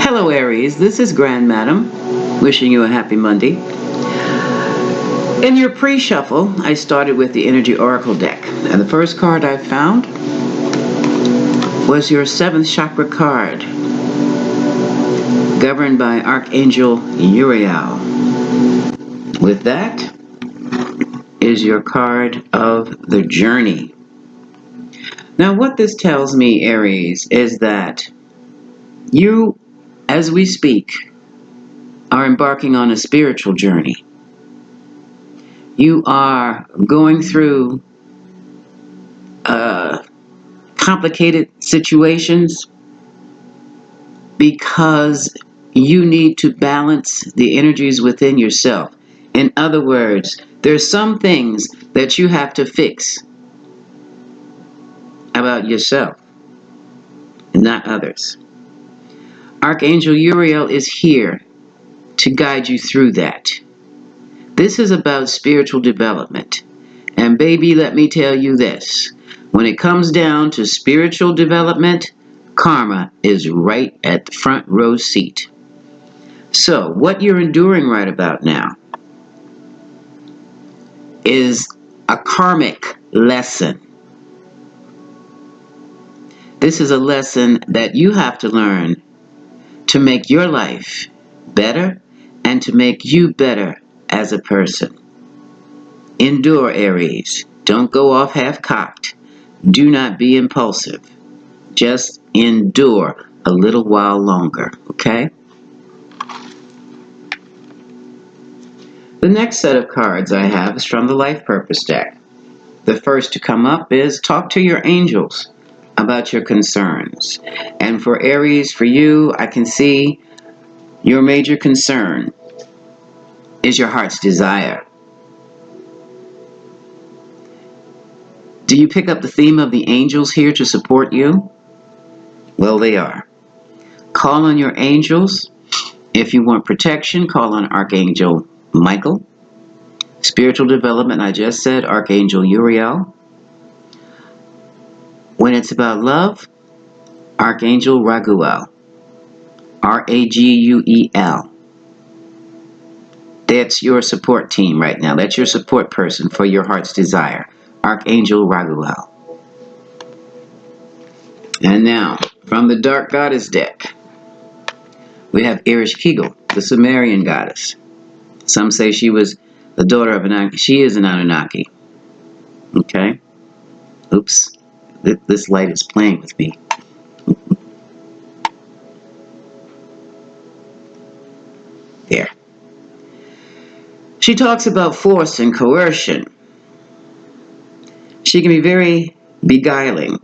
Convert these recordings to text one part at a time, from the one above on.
Hello Aries, this is Grand Madam, wishing you a happy Monday. In your pre-shuffle, I started with the Energy Oracle deck, and the first card I found was your 7th chakra card, governed by Archangel Uriel. With that is your card of the journey. Now what this tells me, Aries, is that you, as we speak, are embarking on a spiritual journey. You are going through complicated situations because you need to balance the energies within yourself. In other words, there's some things that you have to fix about yourself and not others. Archangel Uriel is here to guide you through that. This is about spiritual development. And baby, let me tell you this. When it comes down to spiritual development, karma is right at the front row seat. So what you're enduring right about now is a karmic lesson. This is a lesson that you have to learn to make your life better and to make you better as a person. Endure, Aries. Don't go off half-cocked. Do not be impulsive. Just endure a little while longer, okay? The next set of cards I have is from the Life Purpose deck. The first to come up is talk to your angels about your concerns. And for Aries, for you, I can see your major concern is your heart's desire. Do you pick up the theme of the angels here to support you? Well, they are. Call on your angels. If you want protection, call on Archangel Michael. Spiritual development, I just said, Archangel Uriel. When it's about love, Archangel Raguel. Raguel. That's your support team right now. That's your support person for your heart's desire. Archangel Raguel. And now, from the Dark Goddess deck, we have Aries, the Sumerian goddess. Some say she was the daughter of Anunnaki. She is an Anunnaki. Okay? Oops. This light is playing with me. There. She talks about force and coercion. She can be very beguiling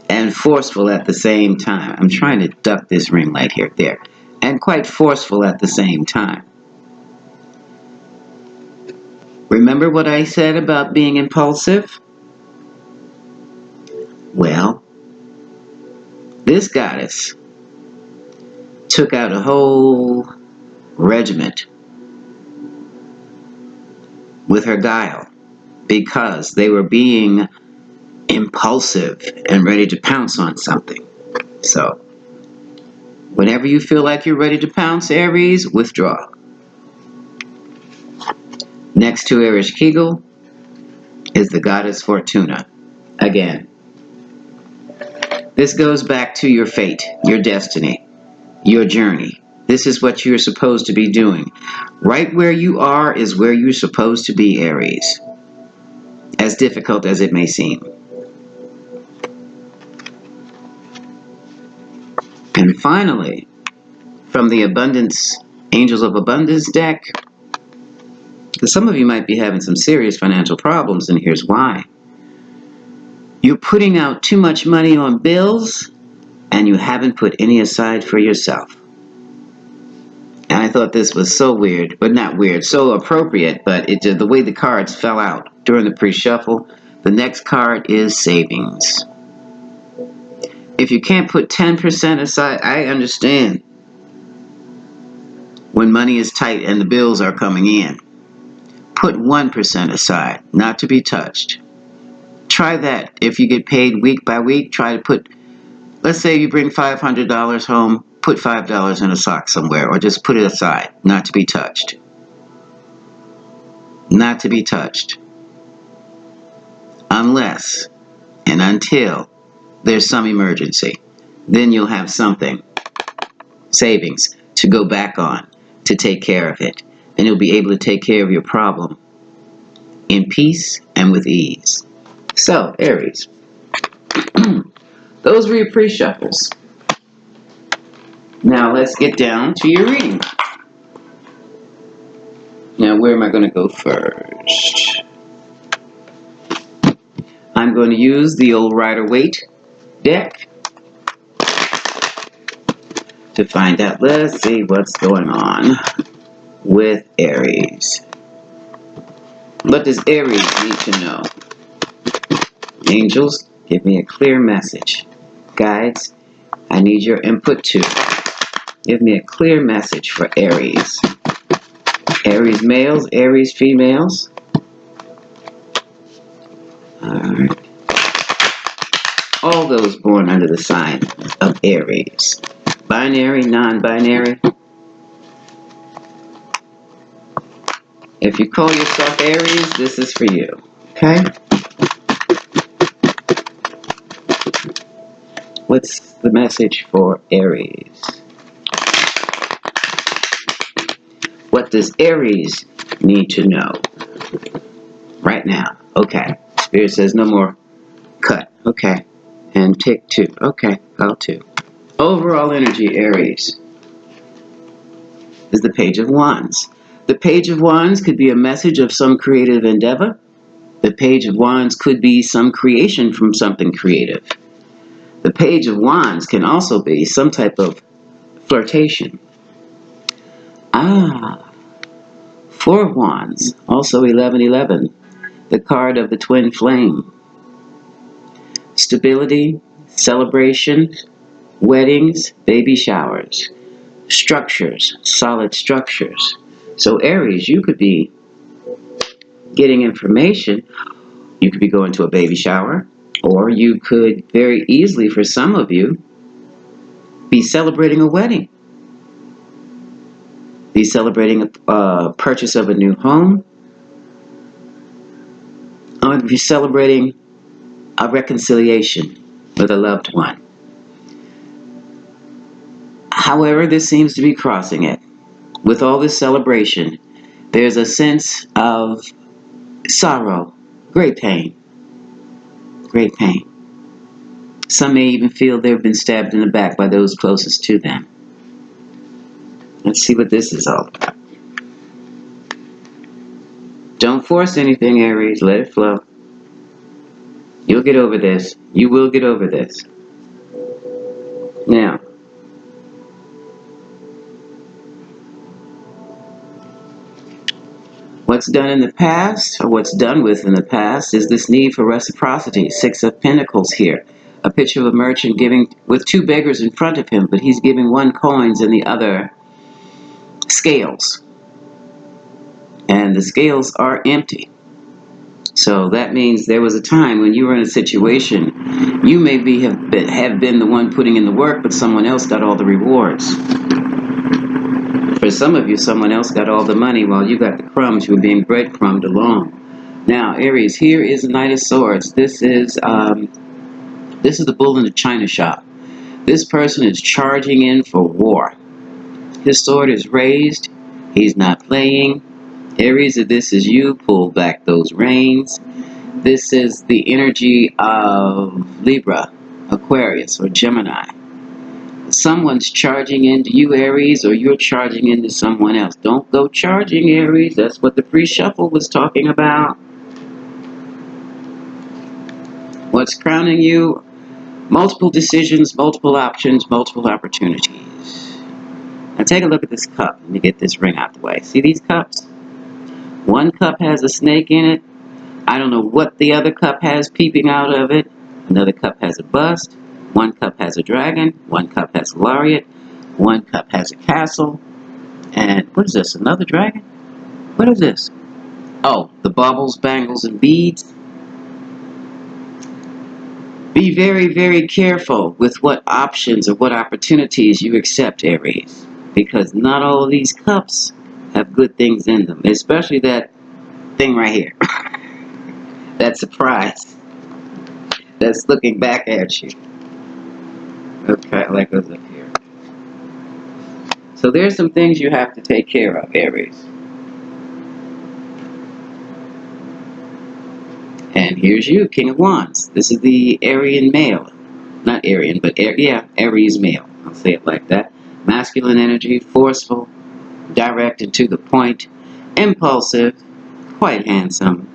and forceful at the same time. I'm trying to duck this ring light here. There. And quite forceful at the same time. Remember what I said about being impulsive? Well, this goddess took out a whole regiment with her guile because they were being impulsive and ready to pounce on something. So, whenever you feel like you're ready to pounce, Aries, withdraw. Next to Aries Kegel is the goddess Fortuna. Again, this goes back to your fate, your destiny, your journey. This is what you're supposed to be doing. Right where you are is where you're supposed to be, Aries. As difficult as it may seem. And finally, from the Abundance, Angels of Abundance deck, because some of you might be having some serious financial problems, and here's why. You're putting out too much money on bills, and you haven't put any aside for yourself. And I thought this was so weird, but not weird, so appropriate, but the way the cards fell out during the pre-shuffle. The next card is savings. If you can't put 10% aside, I understand when money is tight and the bills are coming in. Put 1% aside, not to be touched. Try that. If you get paid week by week, try to put, let's say you bring $500 home, put $5 in a sock somewhere, or just put it aside, not to be touched. Not to be touched. Unless and until there's some emergency. Then you'll have something, savings, to go back on, to take care of it. And you'll be able to take care of your problem in peace and with ease. So, Aries, those were your pre-shuffles. Now let's get down to your reading. Now, where am I going to go first? I'm going to use the old Rider-Waite deck to find out. Let's see what's going on with Aries. What does Aries need to know? Angels, give me a clear message. Guides, I need your input too. Give me a clear message for Aries. Aries males, Aries females. Alright. All those born under the sign of Aries. Binary, non-binary. If you call yourself Aries, this is for you. Okay? What's the message for Aries? What does Aries need to know right now? Okay. Spirit says no more cut. Okay. And tick 2. Okay. File 2. Overall energy, Aries, is the Page of Wands. The Page of Wands could be a message of some creative endeavor. The Page of Wands could be some creation from something creative. The Page of Wands can also be some type of flirtation. Four of Wands, also 1111, the card of the twin flame. Stability, celebration, weddings, baby showers, structures, solid structures. So Aries, you could be getting information. You could be going to a baby shower, or you could very easily, for some of you, be celebrating a wedding. Be celebrating a purchase of a new home, or be celebrating a reconciliation with a loved one. However, this seems to be crossing it. With all this celebration, there's a sense of sorrow, great pain, great pain. Some may even feel they've been stabbed in the back by those closest to them. Let's see what this is all about. Don't force anything, Aries. Let it flow. You'll get over this. You will get over this. Now, what's done in the past, or what's done with in the past, is this need for reciprocity. 6 of Pentacles here. A picture of a merchant giving with 2 beggars in front of him, but he's giving one coins and the other scales. And the scales are empty. So that means there was a time when you were in a situation, you may have been the one putting in the work, but someone else got all the rewards. For some of you, someone else got all the money while you got the crumbs. You were being breadcrumbed along. Now, Aries, here is the Knight of Swords. This is the bull in the china shop. This person is charging in for war. His sword is raised. He's not playing. Aries, if this is you, pull back those reins. This is the energy of Libra, Aquarius, or Gemini. Someone's charging into you, Aries, or you're charging into someone else. Don't go charging, Aries. That's what the pre-shuffle was talking about. What's crowning you? Multiple decisions, multiple options, multiple opportunities. Now take a look at this cup. Let me get this ring out the way. See these cups? One cup has a snake in it. I don't know what the other cup has peeping out of it. Another cup has a bust. One cup has a dragon. One cup has a lariat. One cup has a castle. And what is this? Another dragon? What is this? Oh, the baubles, bangles, and beads. Be very, very careful with what options or what opportunities you accept, Aries, because not all of these cups have good things in them, especially that thing right here, that surprise that's looking back at you. Okay, that goes up here. So there's some things you have to take care of, Aries. And here's you, King of Wands. This is the Aryan male. Not Aryan, but Aries male. I'll say it like that. Masculine energy, forceful, direct and to the point, impulsive, quite handsome.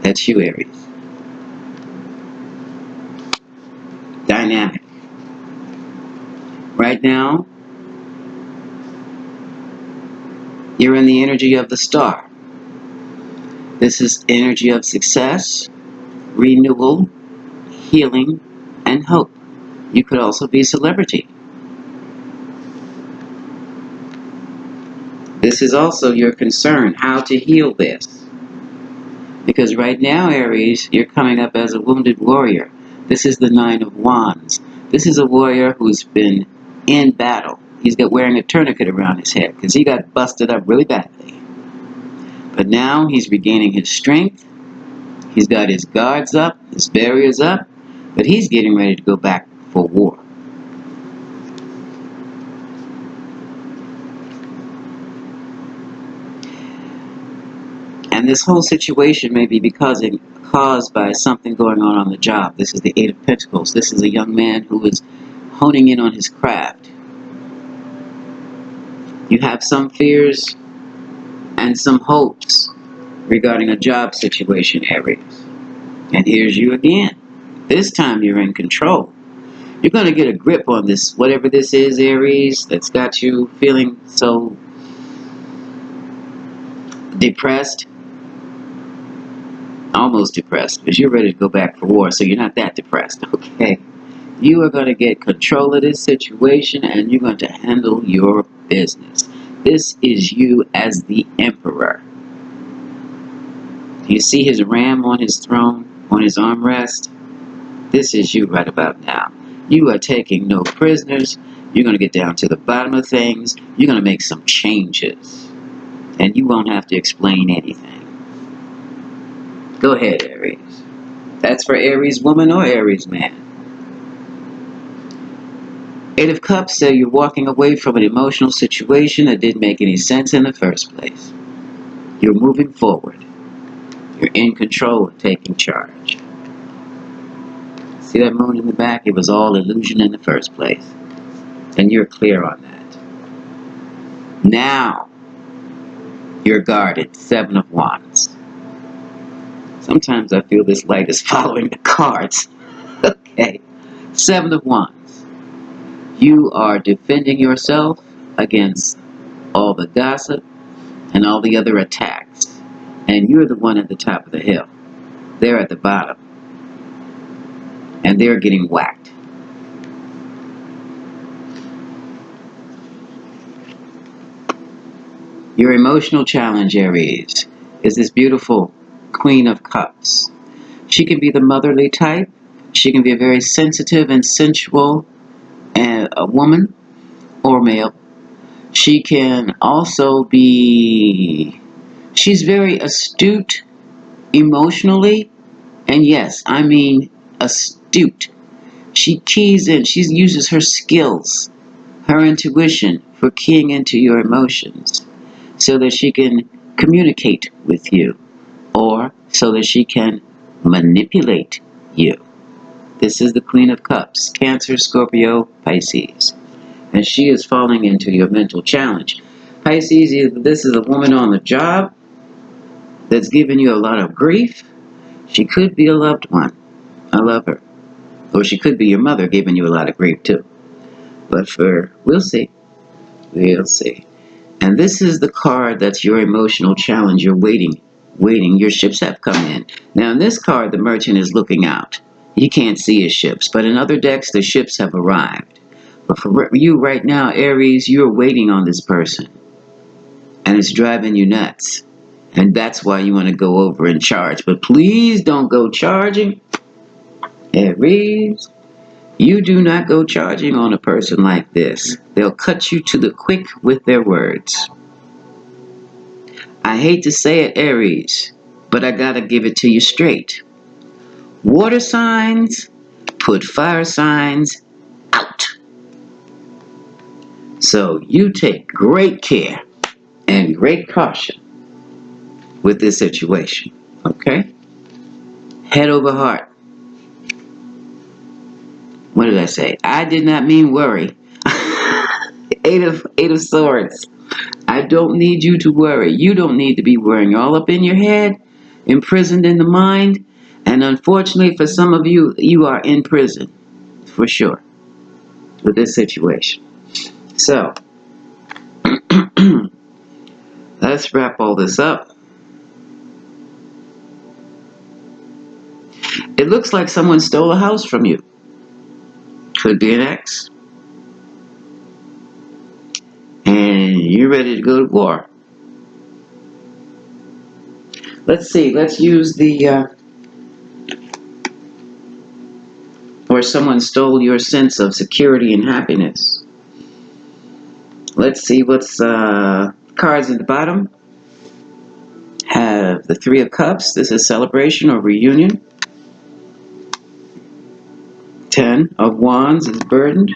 That's you, Aries. Dynamic. Right now, you're in the energy of the star. This is energy of success, renewal, healing, and hope. You could also be a celebrity. This is also your concern, how to heal this. Because right now, Aries, you're coming up as a wounded warrior. This is the Nine of Wands. This is a warrior who's been in battle. He's got wearing a tourniquet around his head because he got busted up really badly. But now he's regaining his strength. He's got his guards up, his barriers up, but he's getting ready to go back for war. And this whole situation may be caused by something going on the job. This is the Eight of Pentacles. This is a young man who is honing in on his craft. You have some fears and some hopes regarding a job situation, Aries. And here's you again. This time you're in control. You're going to get a grip on this, whatever this is, Aries, that's got you feeling so depressed. Almost depressed, because you're ready to go back for war, so you're not that depressed, okay? You are going to get control of this situation, and you're going to handle your business. This is you as the emperor. Do you see his ram on his throne, on his armrest? This is you right about now. You are taking no prisoners. You're going to get down to the bottom of things. You're going to make some changes. And you won't have to explain anything. Go ahead, Aries. That's for Aries woman or Aries man. Eight of Cups say you're walking away from an emotional situation that didn't make any sense in the first place. You're moving forward. You're in control of taking charge. See that moon in the back? It was all illusion in the first place. And you're clear on that. Now, you're guarded. Seven of Wands. Sometimes I feel this light is following the cards. Okay. Seven of Wands. You are defending yourself against all the gossip and all the other attacks. And you're the one at the top of the hill. They're at the bottom. And they're getting whacked. Your emotional challenge, Aries, is this beautiful Queen of Cups. She can be the motherly type. She can be a very sensitive and sensual a woman or male. She can also be, she's very astute emotionally. And yes, I mean astute. She keys in, she uses her skills, her intuition for keying into your emotions so that she can communicate with you or so that she can manipulate you. This is the Queen of Cups, Cancer, Scorpio, Pisces. And she is falling into your mental challenge. Pisces, either this is a woman on the job that's giving you a lot of grief. She could be a loved one. I love her. Or she could be your mother giving you a lot of grief too. But we'll see. We'll see. And this is the card that's your emotional challenge. You're waiting. Your ships have come in. Now in this card, the merchant is looking out. He can't see his ships. But in other decks, the ships have arrived. But for you right now, Aries, you're waiting on this person. And it's driving you nuts. And that's why you want to go over and charge. But please don't go charging. Aries, you do not go charging on a person like this. They'll cut you to the quick with their words. I hate to say it, Aries, but I gotta give it to you straight. Water signs put fire signs out. So you take great care and great caution with this situation. Okay? Head over heart. What did I say? I did not mean worry. Eight of swords. I don't need you to worry. You don't need to be worrying. All up in your head, imprisoned in the mind, and unfortunately for some of you, you are in prison for sure with this situation. So let's wrap all this up. It looks like someone stole a house from you. Could be an ex. And you're ready to go to war. Let's see. Let's use the or someone stole your sense of security and happiness. Let's see what's cards at the bottom. Have the Three of Cups. This is celebration or reunion. 10 of Wands is burdened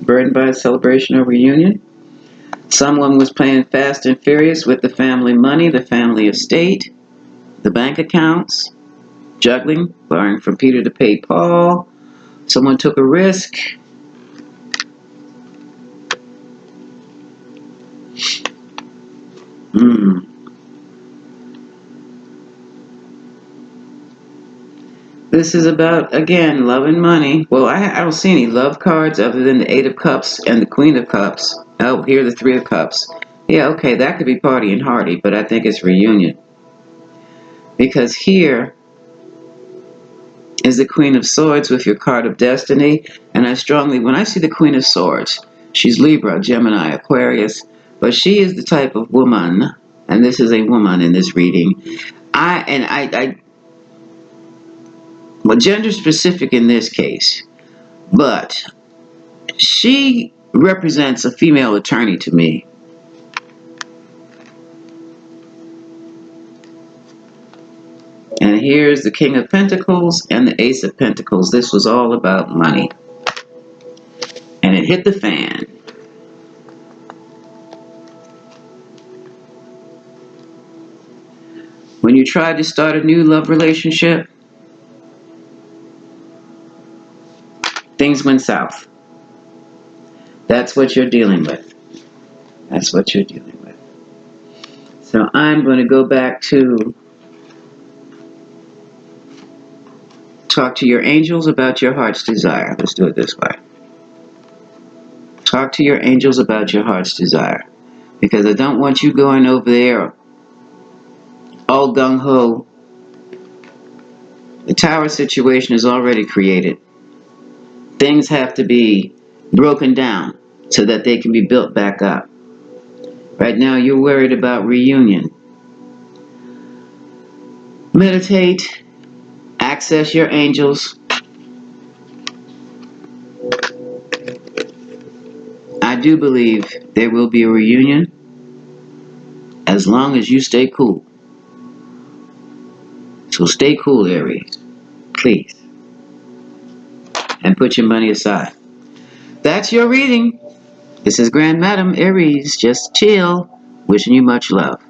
by a celebration or reunion. Someone was playing fast and furious with the family money, the family estate, the bank accounts, juggling, borrowing from Peter to pay Paul. Someone took a risk. This is about, again, love and money. Well, I don't see any love cards other than the Eight of Cups and the Queen of Cups. Oh, here are the Three of Cups. Yeah, okay, that could be party and hearty, but I think it's reunion. Because here is the Queen of Swords with your card of destiny. And when I see the Queen of Swords, she's Libra, Gemini, Aquarius, but she is the type of woman, and this is a woman in this reading. Well, gender specific in this case, but she represents a female attorney to me. And here's the King of Pentacles and the Ace of Pentacles. This was all about money. And it hit the fan. When you tried to start a new love relationship, things went south. That's what you're dealing with. That's what you're dealing with. So I'm going to go back to talk to your angels about your heart's desire. Let's do it this way. Talk to your angels about your heart's desire. Because I don't want you going over there all gung-ho. The tower situation is already created. Things have to be broken down so that they can be built back up. Right now you're worried about reunion. Meditate. Access your angels. I do believe there will be a reunion as long as you stay cool. So stay cool, Aries. Please. And put your money aside. That's your reading. This is Grand Madam Aries. Just chill. Wishing you much love.